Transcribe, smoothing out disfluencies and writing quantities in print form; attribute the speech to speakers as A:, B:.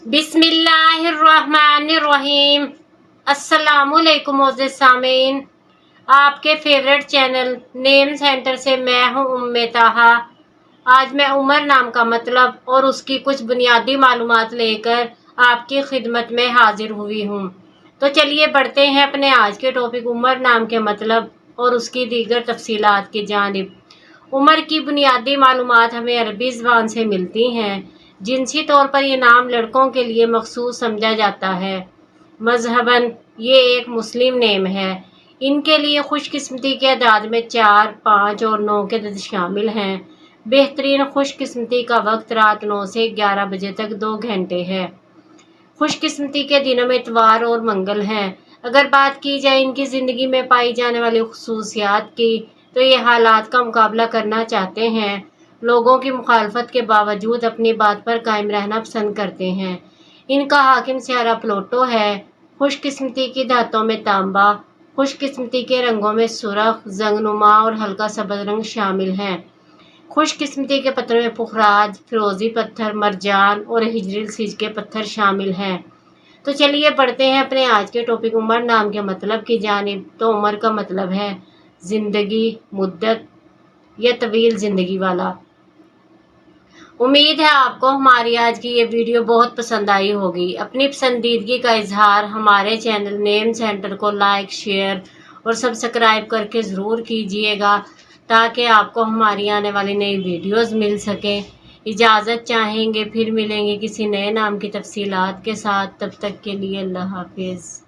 A: बिस्मिल्लाहिर्रहमानिर्रहीम। अस्सलामुअलैकुम मोअज़्ज़िज़ सामीन, आपके फेवरेट चैनल नेम सेंटर से मैं हूँ उम्मे ताहा। आज मैं उमर नाम का मतलब और उसकी कुछ बुनियादी मालूमात लेकर आपकी खिदमत में हाजिर हुई हूँ। तो चलिए बढ़ते हैं अपने आज के टॉपिक उमर नाम के मतलब और उसकी दीगर तफसीलात की जानिब। उमर की बुनियादी मालूमात हमें अरबी ज़बान से मिलती हैं। जिनसी तौर पर यह नाम लड़कों के लिए मखसूस समझा जाता है। मजहबन ये एक मुस्लिम नेम है। इनके लिए खुशकिस्मती के अदाद में 4, 5 और 9 के अदद शामिल हैं। बेहतरीन खुशकिस्मती का वक्त रात 9 से 11 बजे तक 2 घंटे है। खुशकिस्मती के दिनों में इतवार और मंगल हैं। अगर बात की जाए इनकी ज़िंदगी में पाई जाने वाली खुसूसियात की, तो ये हालात का मुकाबला करना चाहते हैं। लोगों की मुखालफत के बावजूद अपनी बात पर कायम रहना पसंद करते हैं। इनका हाकिम सियारा प्लूटो है। खुशकिस्मती की धातों में तांबा, खुशकिस्मती के रंगों में सुर्ख, जंगनुमा और हल्का सब्ज़ रंग शामिल हैं। खुशकिस्मती के पत्थरों में पुखराज, फिरोजी पत्थर, मरजान और हिजरिल सीज के पत्थर शामिल हैं। तो चलिए बढ़ते हैं अपने आज के टॉपिक उमर नाम के मतलब की जानिब। तो उमर का मतलब है जिंदगी, मुद्दत या तवील ज़िंदगी वाला। उम्मीद है आपको हमारी आज की ये वीडियो बहुत पसंद आई होगी। अपनी पसंदीदगी का इजहार हमारे चैनल नेम सेंटर को लाइक, शेयर और सब्सक्राइब करके ज़रूर कीजिएगा, ताकि आपको हमारी आने वाली नई वीडियोस मिल सकें। इजाज़त चाहेंगे, फिर मिलेंगे किसी नए नाम की तफसीलात के साथ। तब तक के लिए अल्लाह हाफिज़।